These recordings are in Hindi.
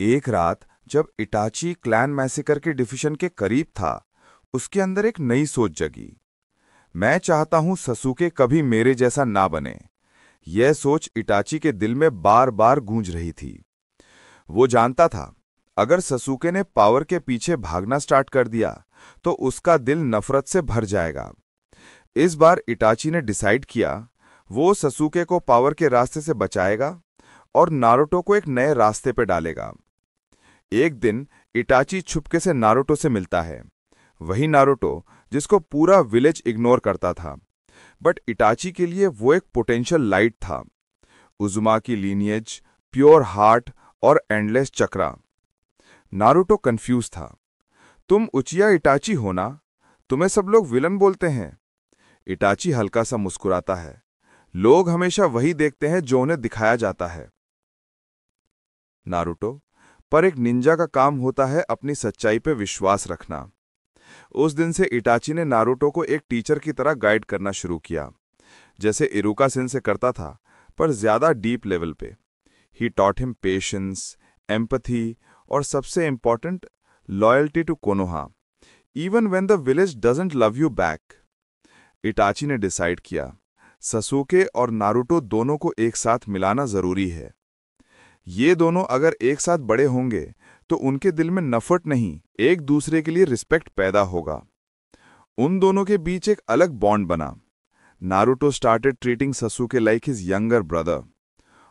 एक रात जब इटाची क्लैन मैसेकर के डिफिशन के करीब था, उसके अंदर एक नई सोच जगी। मैं चाहता हूं ससुके कभी मेरे जैसा ना बने। यह सोच इटाची के दिल में बार बार गूंज रही थी। वो जानता था, अगर ससुके ने पावर के पीछे भागना स्टार्ट कर दिया तो उसका दिल नफरत से भर जाएगा। इस बार इटाची ने डिसाइड किया, वो ससुके को पावर के रास्ते से बचाएगा और नारुतो को एक नए रास्ते पे डालेगा। एक दिन इटाची छुपके से नारुतो से मिलता है। वही नारुतो जिसको पूरा विलेज इग्नोर करता था, बट इटाची के लिए वो एक पोटेंशियल लाइट था। उजुमाकी लीनिएज, प्योर हार्ट और एंडलेस चक्रा। नारुतो कंफ्यूज था। तुम उचिया इटाची हो ना? तुम्हें सब लोग विलन बोलते हैं। इटाची हल्का सा मुस्कुराता है। लोग हमेशा वही देखते हैं जो उन्हें दिखाया जाता है। नारुतो, पर एक निंजा का काम होता है अपनी सच्चाई पे विश्वास रखना। उस दिन से इटाची ने नारुतो को एक टीचर की तरह गाइड करना शुरू किया, जैसे इरुका सेंसे करता था, पर ज्यादा डीप लेवल पे। He taught him patience, empathy और सबसे important, loyalty to Konoha, even when the village doesn't love you back. Itachi ने डिसाइड किया, ससुके और नारुतो दोनों को एक साथ मिलाना जरूरी है। ये दोनों अगर एक साथ बड़े होंगे तो उनके दिल में नफरत नहीं, एक दूसरे के लिए रिस्पेक्ट पैदा होगा। उन दोनों के बीच एक अलग बॉन्ड बना। Naruto started treating Sasuke like his younger brother,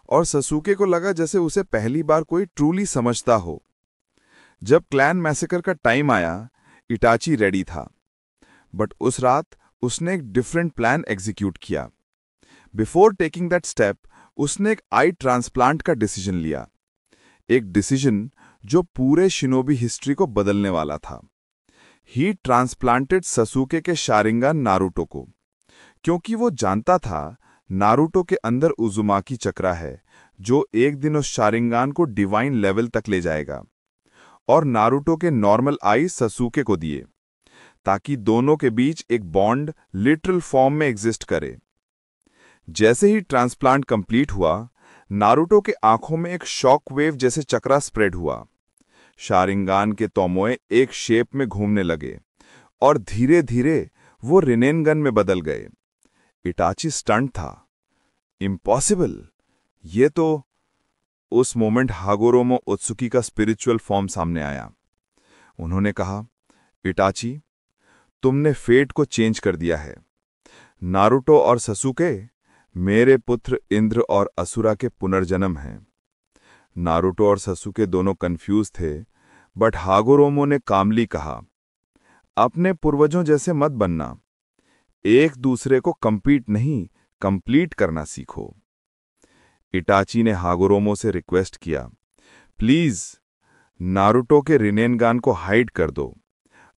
और ससुके को लगा जैसे उसे पहली बार कोई ट्रूली समझता हो। जब क्लैन मैसेकर का टाइम आया, इटाची रेडी था, बट उस रात उसने एक डिफरेंट प्लान एग्जीक्यूट किया। बिफोर टेकिंग दैट स्टेप, उसने एक आई ट्रांसप्लांट का डिसीजन लिया। एक डिसीजन जो पूरे शिनोबी हिस्ट्री को बदलने वाला था। ही ट्रांसप्लांटेड ससुके के शारिंगान नारुतो को, क्योंकि वो जानता था नारुतो के अंदर उजुमाकी चक्रा है जो एक दिन उस शारिंगान को डिवाइन लेवल तक ले जाएगा। और नारुतो के नॉर्मल आई ससुके को दिए, ताकि दोनों के बीच एक बॉन्ड लिटरल फॉर्म में एग्जिस्ट करे। जैसे ही ट्रांसप्लांट कंप्लीट हुआ, नारुतो के आंखों में एक शॉक वेव जैसे चक्रा स्प्रेड हुआ। शारिंगान के तोमोए एक शेप में घूमने लगे और धीरे धीरे वो रिनेनगन में बदल गए। इटाची स्टंट था। इम्पॉसिबल! ये तो... उस मोमेंट हागोरोमो ओत्सुकी का स्पिरिचुअल फॉर्म सामने आया। उन्होंने कहा, इटाची, तुमने फेट को चेंज कर दिया है। नारुतो और ससुके मेरे पुत्र इंद्र और असुरा के पुनर्जन्म हैं। नारुतो और ससुके दोनों कंफ्यूज थे, बट हागोरोमो ने कामली कहा, अपने पूर्वजों जैसे मत बनना। एक दूसरे को कंपीट नहीं, कंप्लीट करना सीखो। इटाची ने हागोरोमो से रिक्वेस्ट किया, प्लीज नारुतो के रिनेनगान को हाइड कर दो।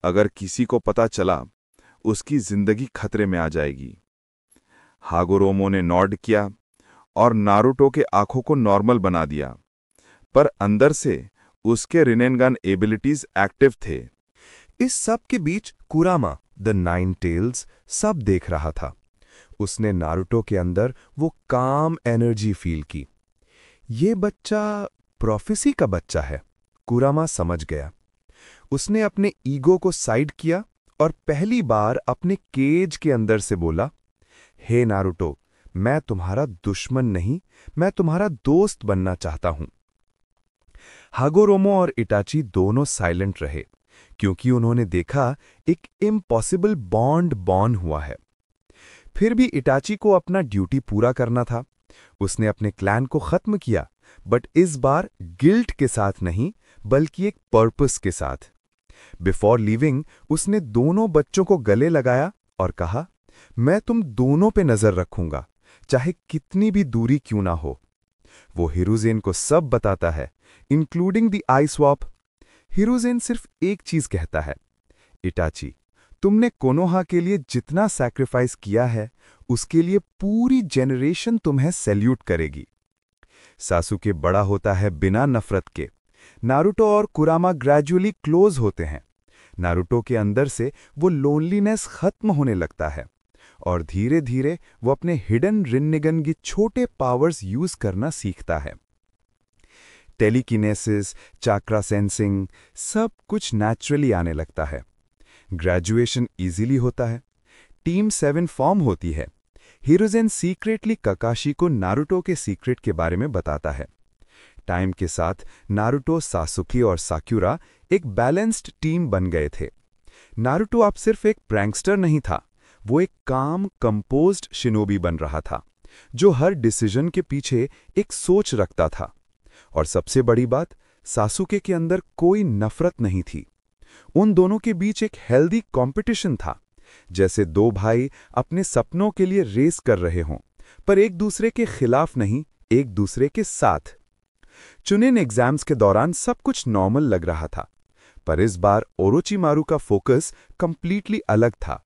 अगर किसी को पता चला, उसकी जिंदगी खतरे में आ जाएगी। हागोरोमो ने नॉड किया और नारुतो के आंखों को नॉर्मल बना दिया, पर अंदर से उसके रिनेनगान एबिलिटीज एक्टिव थे। इस सब के बीच कुरामा द नाइन टेल्स सब देख रहा था। उसने नारुतो के अंदर वो काम एनर्जी फील की। ये बच्चा प्रोफेसी का बच्चा है, कुरामा समझ गया। उसने अपने ईगो को साइड किया और पहली बार अपने केज के अंदर से बोला, हे नारुतो, मैं तुम्हारा दुश्मन नहीं, मैं तुम्हारा दोस्त बनना चाहता हूं। हागोरोमो और इटाची दोनों साइलेंट रहे, क्योंकि उन्होंने देखा एक इम्पॉसिबल बॉन्ड बॉर्न हुआ है। फिर भी इटाची को अपना ड्यूटी पूरा करना था। उसने अपने क्लैन को खत्म किया, बट इस बार गिल्ट के साथ नहीं, बल्कि एक पर्पस के साथ। बिफोर लीविंग, उसने दोनों बच्चों को गले लगाया और कहा, मैं तुम दोनों पे नजर रखूंगा, चाहे कितनी भी दूरी क्यों ना हो। वो हिरुज़ेन को सब बताता है, इंक्लूडिंग द आई स्वैप। हिरुज़ेन सिर्फ एक चीज कहता है, इटाची, तुमने कोनोहा के लिए जितना सैक्रिफाइस किया है, उसके लिए पूरी जेनरेशन तुम्हें सैल्यूट करेगी। सासुके बड़ा होता है बिना नफरत के। नारुतो और कुरामा ग्रेजुअली क्लोज होते हैं। नारुतो के अंदर से वो लोनलीनेस खत्म होने लगता है और धीरे धीरे वो अपने हिडन रिन्नेगन की छोटे पावर्स यूज करना सीखता है। टेलीकिनेसिस, चाक्रा सेंसिंग, सब कुछ नेचुरली आने लगता है। ग्रेजुएशन इजीली होता है। टीम 7 फॉर्म होती है। हिरोजेन सीक्रेटली ककाशी को नारुतो के सीक्रेट के बारे में बताता है। टाइम के साथ नारुतो, सासुकी और साक्यूरा एक बैलेंस्ड टीम बन गए थे। नारुतो अब सिर्फ एक प्रैंकस्टर नहीं था, वो एक काम, कंपोज्ड शिनोबी बन रहा था, जो हर डिसीजन के पीछे एक सोच रखता था। और सबसे बड़ी बात, सासुके के अंदर कोई नफरत नहीं थी। उन दोनों के बीच एक हेल्दी कंपटीशन था, जैसे दो भाई अपने सपनों के लिए रेस कर रहे हों, पर एक दूसरे के खिलाफ नहीं, एक दूसरे के साथ। चुनिन एग्जाम्स के दौरान सब कुछ नॉर्मल लग रहा था, पर इस बार ओरोचिमारू का फोकस कंप्लीटली अलग था।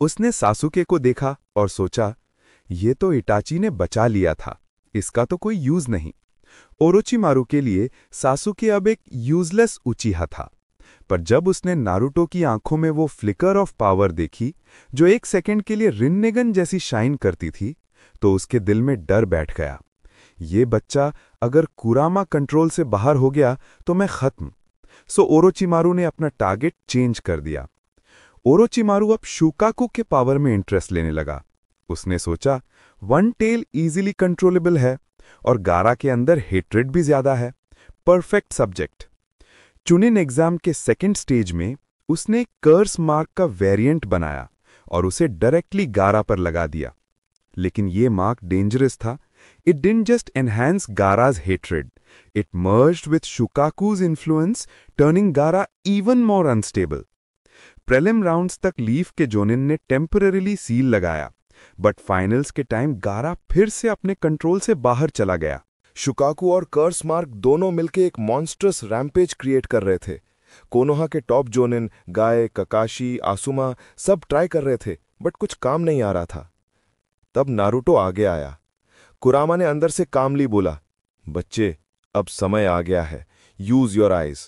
उसने सासुके को देखा और सोचा, ये तो इटाची ने बचा लिया था, इसका तो कोई यूज नहीं। ओरोचिमारू के लिए सासुके अब एक यूजलेस उचिहा था, पर जब उसने नारुतो की आंखों में वो फ्लिकर ऑफ पावर देखी, जो एक सेकंड के लिए रिन्नेगन जैसी शाइन करती थी, तो उसके दिल में डर बैठ गया। ये बच्चा अगर कुरामा कंट्रोल से बाहर हो गया तो मैं खत्म। सो ओरोचिमारू ने अपना टारगेट चेंज कर दिया। ओरोचिमारू अब शुकाकू के पावर में इंटरेस्ट लेने लगा। उसने सोचा, वन टेल इजीली कंट्रोलेबल है और गारा के अंदर हेट्रेड भी ज्यादा है। Perfect subject. चुनिन एग्जाम के सेकंड स्टेज में उसने कर्स मार्क का वेरिएंट बनाया और उसे डायरेक्टली गारा पर लगा दिया। लेकिन ये मार्क डेंजरस था। It didn't just enhance Gaara's hatred, it merged with Shukaku's influence, turning Gaara even more unstable. Prelim rounds तक लीफ के जोनिन ने टेम्पररीली सील लगाया, बट फाइनल्स के टाइम गारा फिर से अपने कंट्रोल से बाहर चला गया। शुकाकू और कर्स मार्क दोनों मिलकर एक मॉन्स्ट्रस रैम्पेज क्रिएट कर रहे थे। कोनोहा के टॉप जोनिन, गाय, ककाशी, आसुमा सब ट्राई कर रहे थे, बट कुछ काम नहीं आ रहा था। तब नारुतो आगे आया। कुरामा ने अंदर से कामली बोला, बच्चे, अब समय आ गया है, यूज योर आइज।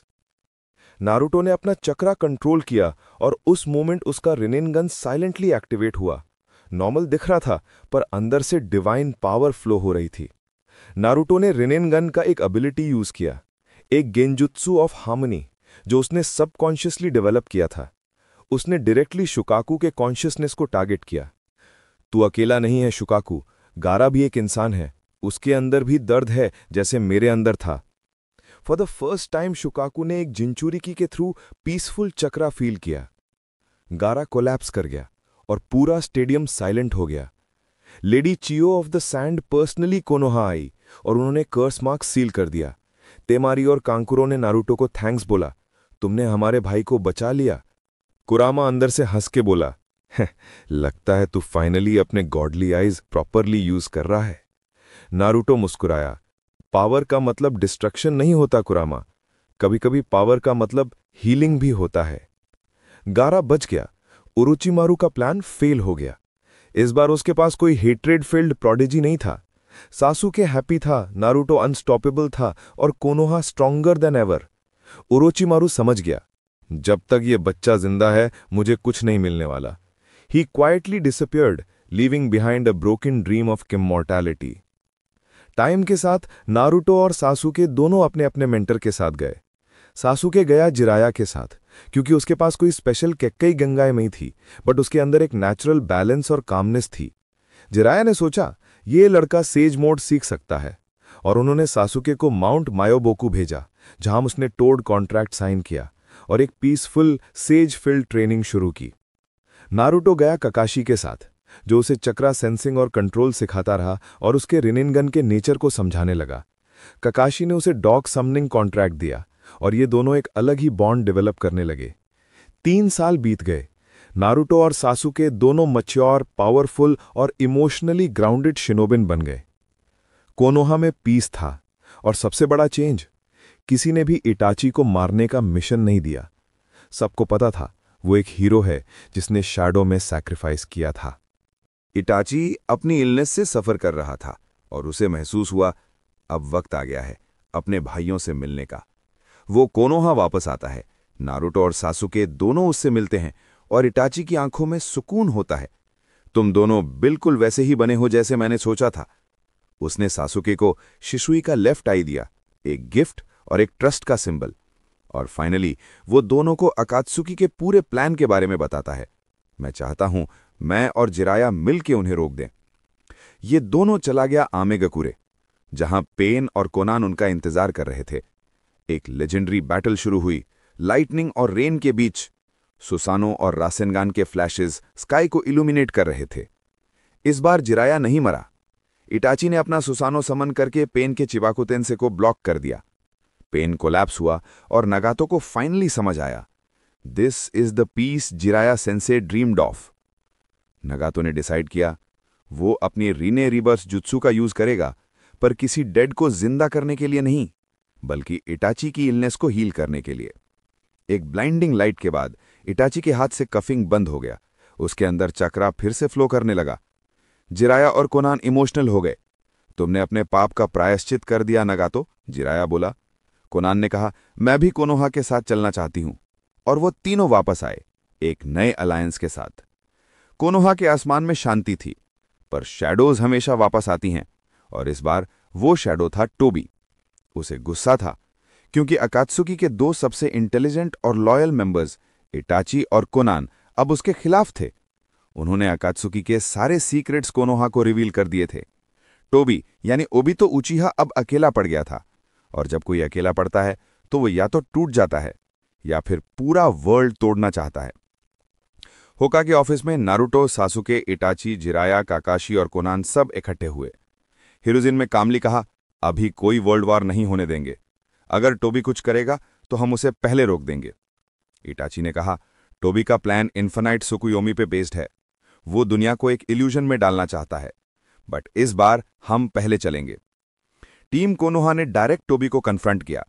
नारुतो ने अपना चक्रा कंट्रोल किया और उस मोमेंट उसका रिनिनगन साइलेंटली एक्टिवेट हुआ। नॉर्मल दिख रहा था, पर अंदर से डिवाइन पावर फ्लो हो रही थी। नारुतो ने रिनिनगन का एक एबिलिटी यूज किया, एक गेंजुत्सु ऑफ हार्मनी, जो उसने सबकॉन्शियसली डेवलप किया था। उसने डायरेक्टली शुकाकू के कॉन्शियसनेस को टारगेट किया। तू अकेला नहीं है शुकाकू, गारा भी एक इंसान है, उसके अंदर भी दर्द है जैसे मेरे अंदर था। फॉर द फर्स्ट टाइम शुकाकू ने एक जिंचुरिकी के थ्रू पीसफुल चक्रा फील किया। गारा कोलैप्स कर गया और पूरा स्टेडियम साइलेंट हो गया। Lady Chiyo of the sand personally Konoha आई और उन्होंने कर्स मार्क सील कर दिया। तेमारी और कांकुरो ने नारुतो को थैंक्स बोला, तुमने हमारे भाई को बचा लिया। कुरामा अंदर से हंस के बोला, लगता है तू फाइनली अपने गॉडली आइज प्रॉपरली यूज कर रहा है। नारुतो मुस्कुराया, पावर का मतलब डिस्ट्रक्शन नहीं होता कुरामा, कभी कभी पावर का मतलब हीलिंग भी होता है। गारा बच गया। ओरोचिमारू का प्लान फेल हो गया। इस बार उसके पास कोई हेट्रेड फील्ड प्रोडिजी नहीं था। सासुके हैप्पी था, नारुतो अनस्टॉपेबल था और Konoha stronger than ever. Orochimaru समझ गया, जब तक ये बच्चा जिंदा है मुझे कुछ नहीं मिलने वाला। He quietly disappeared, leaving behind a broken dream of immortality. Time के साथ नारुतो और सासुके दोनों अपने अपने मेंटर के साथ गए। सासुके गया जिराया के साथ, क्योंकि उसके पास कोई स्पेशल केक्कई गंगाई नहीं थी, बट उसके अंदर एक नेचुरल बैलेंस और कामनेस थी। जिराया ने सोचा, ये लड़का सेज मोड सीख सकता है, और उन्होंने सासुके को माउंट मायोबोकू भेजा, जहां उसने टोड कॉन्ट्रैक्ट साइन किया और एक पीसफुल सेज फील्ड ट्रेनिंग शुरू की। नारुतो गया ककाशी के साथ, जो उसे चक्रा सेंसिंग और कंट्रोल सिखाता रहा और उसके रिनिनगन के नेचर को समझाने लगा। ककाशी ने उसे डॉग समनिंग कॉन्ट्रैक्ट दिया और ये दोनों एक अलग ही बॉन्ड डेवलप करने लगे। 3 साल बीत गए। नारुतो और सासुके दोनों मैच्योर, पावरफुल और इमोशनली ग्राउंडेड शिनोबिन बन गए। कोनोहा में पीस था, और सबसे बड़ा चेंज, किसी ने भी इटाची को मारने का मिशन नहीं दिया। सबको पता था वो एक हीरो है जिसने शैडो में सैक्रिफाइस किया था। इटाची अपनी इलनेस से सफर कर रहा था और उसे महसूस हुआ, अब वक्त आ गया है अपने भाइयों से मिलने का। वो कोनोहा वापस आता है। नारुतो और सासुके दोनों उससे मिलते हैं और इटाची की आंखों में सुकून होता है। तुम दोनों बिल्कुल वैसे ही बने हो जैसे मैंने सोचा था। उसने सासुके को शिशुई का लेफ्ट आई दिया एक गिफ्ट और एक ट्रस्ट का सिंबल। और फाइनली वो दोनों को अकात्सुकी के पूरे प्लान के बारे में बताता है। मैं चाहता हूं मैं और जिराया मिल के उन्हें रोक दें। ये दोनों चला गया आमेगकुरे, जहां पेन और कोनान उनका इंतजार कर रहे थे। एक लेजेंडरी बैटल शुरू हुई, लाइटनिंग और रेन के बीच। सुसानो और रासेनगान के फ्लैशेस स्काई को इल्यूमिनेट कर रहे थे। इस बार जिराया नहीं मरा। इटाची ने अपना सुसानो समन करके पेन के चिबाकुतेंसे को ब्लॉक कर दिया। पेन कोलैप्स हुआ और नगातो को फाइनली समझ आया, this is the peace Jiraiya sensei dreamed of. Nagato ने डिसाइड किया वो अपनी रीने रिबर्स जुत्सु का यूज करेगा, पर किसी डेड को जिंदा करने के लिए नहीं, बल्कि इटाची की इलनेस को हील करने के लिए। एक ब्लाइंडिंग लाइट के बाद इटाची के हाथ से कफिंग बंद हो गया। उसके अंदर चक्रा फिर से फ्लो करने लगा। जिराया और कोनान इमोशनल हो गए। तुमने अपने पाप का प्रायश्चित कर दिया नगातो, जिराया बोला। कोनान ने कहा, मैं भी कोनोहा के साथ चलना चाहती हूं। और वो तीनों वापस आए, एक नए अलायंस के साथ। कोनोहा के आसमान में शांति थी, पर शैडोज हमेशा वापस आती हैं, और इस बार वो शैडो था टोबी। उसे गुस्सा था, क्योंकि अकात्सुकी के दो सबसे इंटेलिजेंट और लॉयल मेंबर्स, इटाची और कोनान, अब उसके खिलाफ थे। उन्होंने अकात्सुकी के सारे सीक्रेट्स कोनोहा को रिवील कर दिए थे। टोबी यानी ओबितो उचिहा अब अकेला पड़ गया था, और जब कोई अकेला पड़ता है तो वो या तो टूट जाता है या फिर पूरा वर्ल्ड तोड़ना चाहता है। होकागे ऑफिस में नारुतो, सासुके, इटाची, जिराया, काकाशी और कोनान सब इकट्ठे हुए। हिरोजिन में कामली कहा, अभी कोई वर्ल्ड वॉर नहीं होने देंगे। अगर टोबी कुछ करेगा तो हम उसे पहले रोक देंगे। इटाची ने कहा, टोबी का प्लान इन्फिनाइट सुकुयोमी पे बेस्ड है। वो दुनिया को एक इल्यूजन में डालना चाहता है, बट इस बार हम पहले चलेंगे। टीम कोनोहा ने डायरेक्ट टोबी को कन्फ्रंट किया।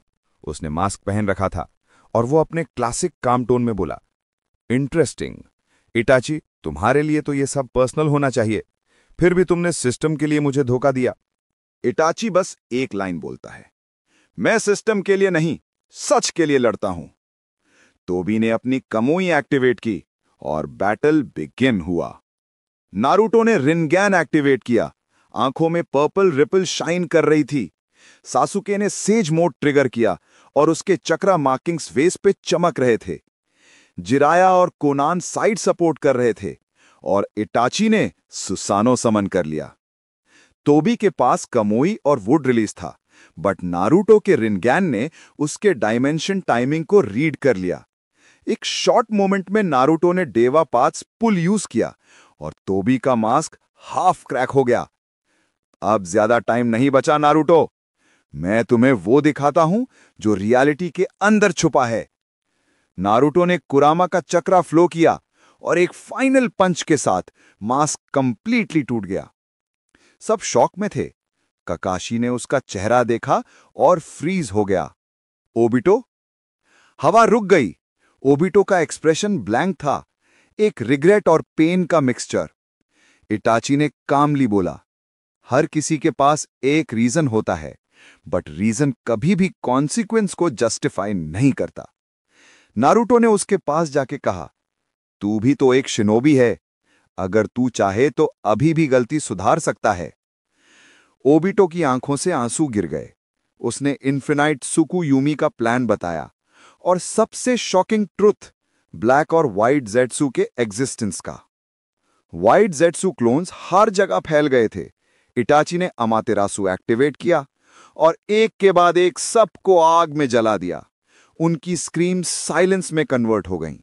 उसने मास्क पहन रखा था और वो अपने क्लासिक काम टोन में बोला, इंटरेस्टिंग इटाची, तुम्हारे लिए तो ये सब पर्सनल होना चाहिए, फिर भी तुमने सिस्टम के लिए मुझे धोखा दिया। इटाची बस एक लाइन बोलता है, मैं सिस्टम के लिए नहीं, सच के लिए लड़ता हूं। टोबी ने अपनी कमोई एक्टिवेट की और बैटल बिगिन हुआ। नारुतो ने रिनगैन एक्टिवेट किया। आंखों में पर्पल रिपल शाइन कर रही थी। सासुके ने सेज मोड ट्रिगर किया और उसके चक्रा मार्किंग्स वेस पे चमक रहे थे। जिराया और कोनान साइड सपोर्ट कर रहे थे और इटाची ने सुसानो समन कर लिया। टोबी के पास कमोई और वुड रिलीज था, बट नारुतो के रिनगैन ने उसके डायमेंशन टाइमिंग को रीड कर लिया। एक शॉर्ट मोमेंट में नारुतो ने डेवा पाथ्स पुल यूज किया और टोबी का मास्क हाफ क्रैक हो गया। अब ज्यादा टाइम नहीं बचा नारुतो, मैं तुम्हें वो दिखाता हूं जो रियलिटी के अंदर छुपा है। नारुतो ने कुरामा का चक्रा फ्लो किया और एक फाइनल पंच के साथ मास्क कंप्लीटली टूट गया। सब शॉक में थे। ककाशी ने उसका चेहरा देखा और फ्रीज हो गया। ओबिटो? हवा रुक गई। ओबिटो का एक्सप्रेशन ब्लैंक था, एक रिग्रेट और पेन का मिक्सचर। इटाची ने कामली बोला, हर किसी के पास एक रीजन होता है, बट रीजन कभी भी कॉन्सिक्वेंस को जस्टिफाई नहीं करता। नारुतो ने उसके पास जाके कहा, तू भी तो एक शिनोबी है, अगर तू चाहे तो अभी भी गलती सुधार सकता है। ओबिटो की आंखों से आंसू गिर गए। उसने इन्फिनाइट सुकुयूमी का प्लान बताया और सबसे शॉकिंग ट्रुथ, ब्लैक और व्हाइट जेट्सू के एग्जिस्टेंस का। व्हाइट जेट्सू क्लोन्स हर जगह फैल गए थे। इटाची ने अमातेरासु एक्टिवेट किया और एक के बाद एक सबको आग में जला दिया। उनकी स्क्रीम्स साइलेंस में कन्वर्ट हो गईं।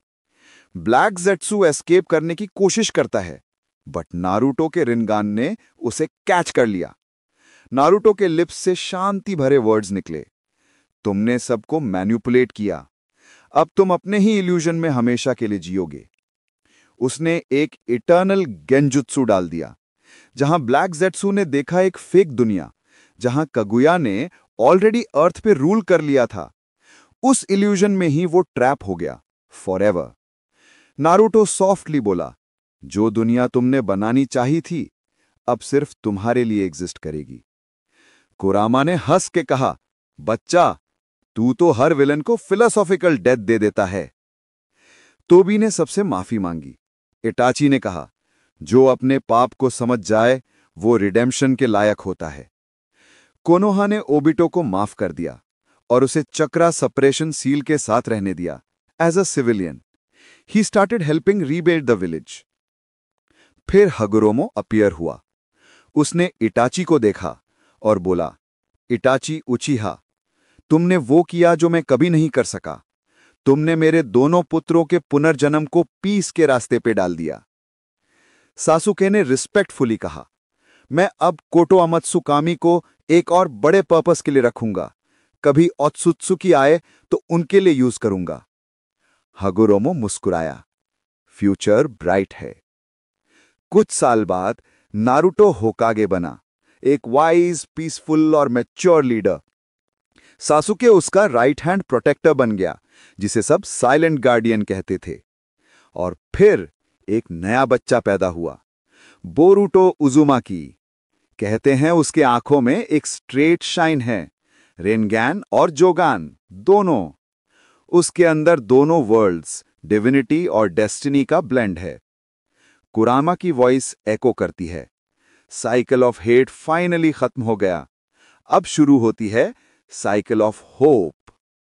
ब्लैक जेट्सू एस्केप करने की कोशिश करता है, बट नारुतो के रिनगान ने उसे कैच कर लिया। नारुतो के लिप्स से शांति भरे वर्ड्स निकले, तुमने सबको मैन्युपुलेट किया, अब तुम अपने ही इल्यूजन में हमेशा के लिए जियोगे। उसने एक इटर्नल गेंजुत्सु डाल दिया। जहां ब्लैक जेट्सू ने देखा एक फेक दुनिया, जहां कगुया ने ऑलरेडी अर्थ पे रूल कर लिया था, उस इल्यूजन में ही वो ट्रैप हो गया फॉरएवर। नारुतो सॉफ्टली बोला, जो दुनिया तुमने बनानी चाही थी, अब सिर्फ तुम्हारे लिए एग्जिस्ट करेगी। कुरामा ने हंस के कहा, बच्चा, तू तो हर विलन को फिलोसॉफिकल डेथ दे देता है। टोबी ने सबसे माफी मांगी। इटाची ने कहा, जो अपने पाप को समझ जाए वो रिडेम्पशन के लायक होता है। कोनोहा ने ओबिटो को माफ कर दिया और उसे चक्रा सप्रेशन सील के साथ रहने दिया as a civilian. He started helping rebuild the village. फिर हगुरोमो अपीयर हुआ। उसने इटाची को देखा और बोला, इटाची उचिहा, तुमने वो किया जो मैं कभी नहीं कर सका। तुमने मेरे दोनों पुत्रों के पुनर्जन्म को पीस के रास्ते पे डाल दिया। सासुके ने रिस्पेक्टफुली कहा, मैं अब कोटो अमत्सुकामी को एक और बड़े पर्पस के लिए रखूंगा। कभी ओत्सुत्सुकी आए तो उनके लिए यूज करूंगा। हगुरोमो मुस्कुराया। फ्यूचर ब्राइट है। कुछ साल बाद नारुतो होकागे बना, एक वाइज, पीसफुल और मैच्योर लीडर। सासुके उसका राइट हैंड प्रोटेक्टर बन गया, जिसे सब साइलेंट गार्डियन कहते थे। और फिर एक नया बच्चा पैदा हुआ, बोरुटो उजुमाकी। कहते हैं उसके आंखों में एक स्ट्रेट शाइन है, रेनगैन और जोगान दोनों। उसके अंदर दोनों वर्ल्ड्स, डिविनिटी और डेस्टिनी का ब्लेंड है। कुरामा की वॉइस एको करती है, साइकिल ऑफ हेट फाइनली खत्म हो गया। अब शुरू होती है साइकिल ऑफ होप।